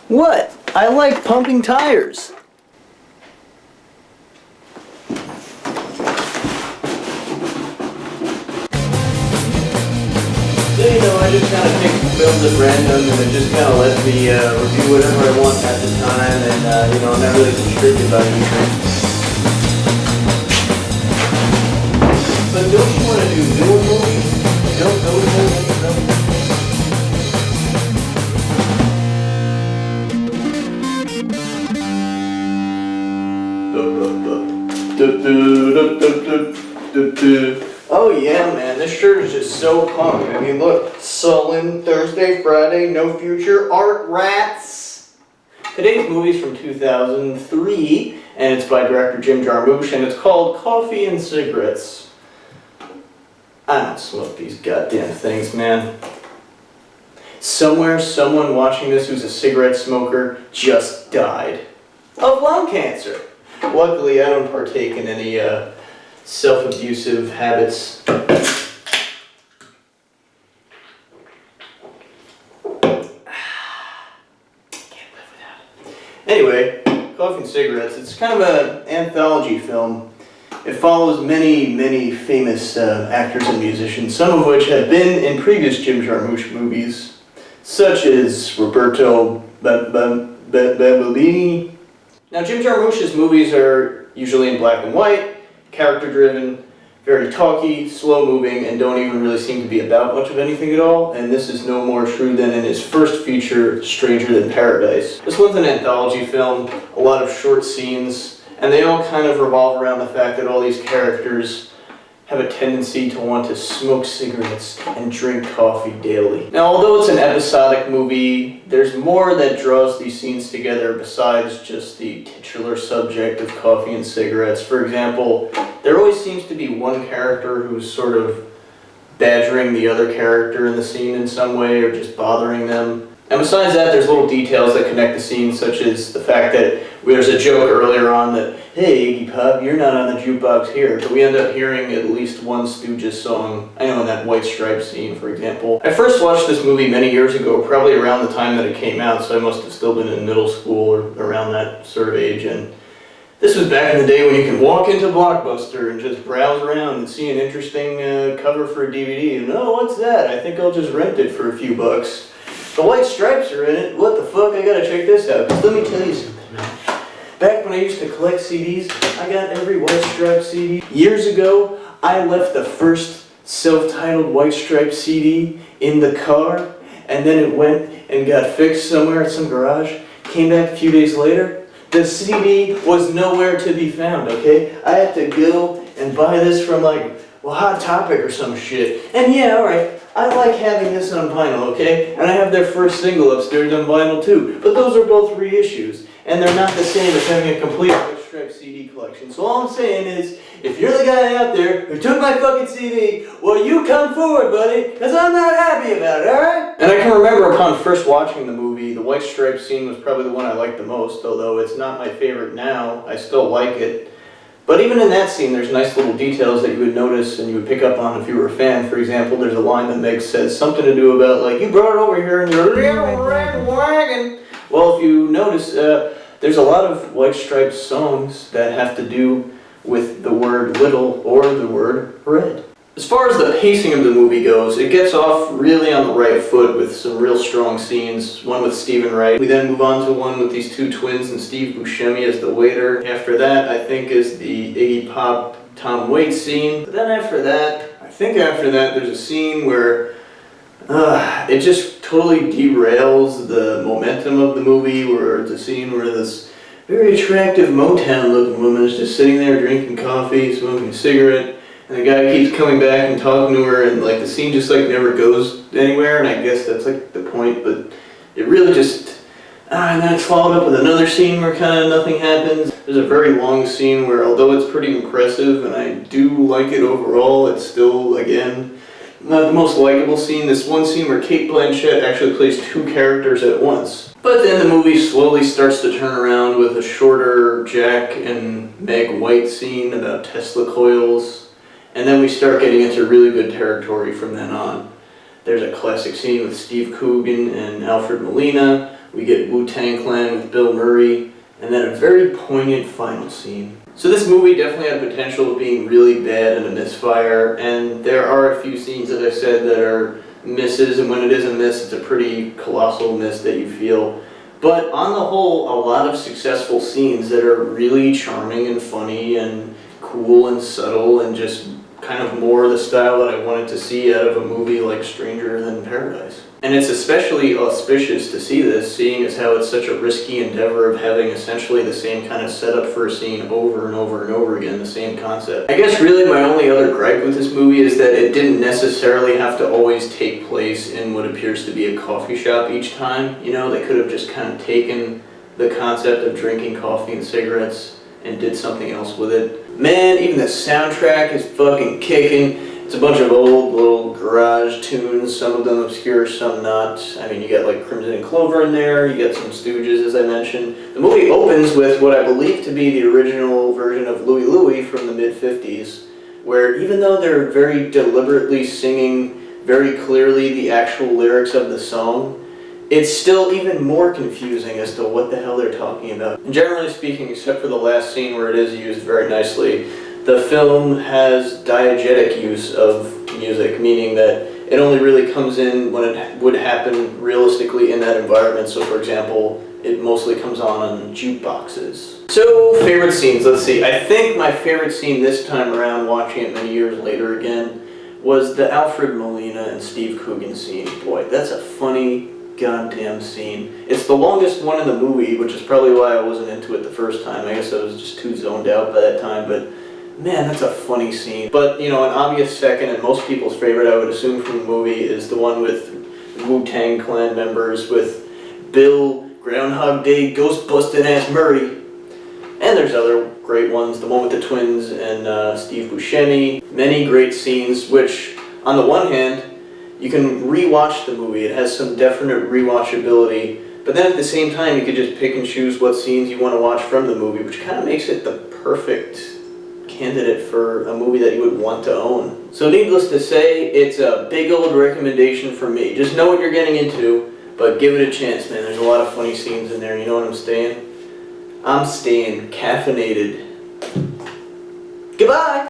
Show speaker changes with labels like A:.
A: What? I like pumping tires. So, I just kind of pick films at random and it just kind of lets me review whatever I want at the time, and I'm not really constricted by anything. But don't you want to do newer movies? Don't those movies? Oh yeah, man, this shirt is just so punk. I mean, look, sullen, Thursday, Friday, no future, art rats. Today's movie's from 2003, and it's by director Jim Jarmusch, and it's called Coffee and Cigarettes. I don't smoke these goddamn things, man. Somewhere, someone watching this who's a cigarette smoker just died of lung cancer. Luckily, I don't partake in any self-abusive habits. Anyway, Coffee and Cigarettes, it's kind of an anthology film. It follows many, many famous actors and musicians, some of which have been in previous Jim Jarmusch movies, such as Roberto Benigni. Now, Jim Jarmusch's movies are usually in black and white, character-driven, very talky, slow-moving, and don't even really seem to be about much of anything at all, and this is no more true than in his first feature, Stranger Than Paradise. This one's an anthology film, a lot of short scenes, and they all kind of revolve around the fact that all these characters have a tendency to want to smoke cigarettes and drink coffee daily. Now, although it's an episodic movie, there's more that draws these scenes together besides just the titular subject of coffee and cigarettes. For example, there always seems to be one character who's sort of badgering the other character in the scene in some way, or just bothering them. And besides that, there's little details that connect the scenes, such as the fact that there's a joke earlier on that, hey, Iggy Pop, you're not on the jukebox here, but we end up hearing at least one Stooges song, I know, in that White Stripes scene, for example. I first watched this movie many years ago, probably around the time that it came out, so I must have still been in middle school or around that sort of age, and this was back in the day when you could walk into Blockbuster and just browse around and see an interesting cover for a DVD, and oh, what's that? I think I'll just rent it for a few bucks. The White Stripes are in it. What the fuck? I gotta check this out. Because let me tell you something, man. Back when I used to collect CDs, I got every White Stripes CD. Years ago, I left the first self-titled White Stripes CD in the car, and then it went and got fixed somewhere at some garage. Came back a few days later, the CD was nowhere to be found, okay? I had to go and buy this from Hot Topic or some shit. And yeah, alright, I like having this on vinyl, okay? And I have their first single upstairs on vinyl too. But those are both reissues. And they're not the same as having a complete White Stripes CD collection. So all I'm saying is, if you're the guy out there who took my fucking CD, well, you come forward, buddy, because I'm not happy about it, alright? And I can remember upon first watching the movie, the White Stripes scene was probably the one I liked the most, although it's not my favorite now. I still like it. But even in that scene, there's nice little details that you would notice and you would pick up on if you were a fan. For example, there's a line that Meg says something to do about, you brought it over here in your little red wagon. Well, if you notice, there's a lot of White Stripes songs that have to do with the word little or the word red. As far as the pacing of the movie goes, it gets off really on the right foot with some real strong scenes, one with Stephen Wright. We then move on to one with these two twins and Steve Buscemi as the waiter. After that, I think, is the Iggy Pop Tom Waits scene. But then after that, there's a scene where it just totally derails the momentum of the movie, where it's a scene where this very attractive Motown-looking woman is just sitting there drinking coffee, smoking a cigarette. And the guy keeps coming back and talking to her, and the scene just never goes anywhere, and I guess that's the point, but it really just, and then it's followed up with another scene where kind of nothing happens. There's a very long scene where, although it's pretty impressive, and I do like it overall, it's still, again, not the most likable scene. This one scene where Cate Blanchett actually plays two characters at once. But then the movie slowly starts to turn around with a shorter Jack and Meg White scene about Tesla coils. And then we start getting into really good territory from then on. There's a classic scene with Steve Coogan and Alfred Molina, We get Wu-Tang Clan with Bill Murray, and then a very poignant final scene. So this movie definitely had potential of being really bad and a misfire, and there are a few scenes, as I said, that are misses, and when it is a miss, it's a pretty colossal miss that you feel. But on the whole, a lot of successful scenes that are really charming and funny and cool and subtle and just kind of more the style that I wanted to see out of a movie like Stranger Than Paradise. And it's especially auspicious to see this, seeing as how it's such a risky endeavor of having essentially the same kind of setup for a scene over and over and over again, the same concept. I guess really my only other gripe with this movie is that it didn't necessarily have to always take place in what appears to be a coffee shop each time. You know, they could have just kind of taken the concept of drinking coffee and cigarettes and did something else with it. Man, even the soundtrack is fucking kicking. It's a bunch of old little garage tunes, some of them obscure, some not. I mean, you got like Crimson and Clover in there, you get some Stooges, as I mentioned. The movie opens with what I believe to be the original version of Louie Louie from the mid-50s, where even though they're very deliberately singing very clearly the actual lyrics of the song, it's still even more confusing as to what the hell they're talking about. And generally speaking, except for the last scene where it is used very nicely, the film has diegetic use of music, meaning that it only really comes in when it would happen realistically in that environment. So for example, it mostly comes on jukeboxes. So favorite scenes, let's see. I think my favorite scene this time around, watching it many years later again, was the Alfred Molina and Steve Coogan scene. Boy, that's a funny goddamn scene. It's the longest one in the movie, which is probably why I wasn't into it the first time. I guess I was just too zoned out by that time, but man, that's a funny scene. But, you know, an obvious second, and most people's favorite, I would assume, from the movie is the one with Wu-Tang Clan members, with Bill, Groundhog Day, Ghost-bustin' ass Murray. And there's other great ones, the one with the twins and Steve Buscemi. Many great scenes, which, on the one hand, you can re-watch the movie. It has some definite rewatchability. But then at the same time, you could just pick and choose what scenes you want to watch from the movie, which kind of makes it the perfect candidate for a movie that you would want to own. So needless to say, it's a big old recommendation from me. Just know what you're getting into, but give it a chance, man. There's a lot of funny scenes in there. You know what I'm saying? I'm staying caffeinated. Goodbye!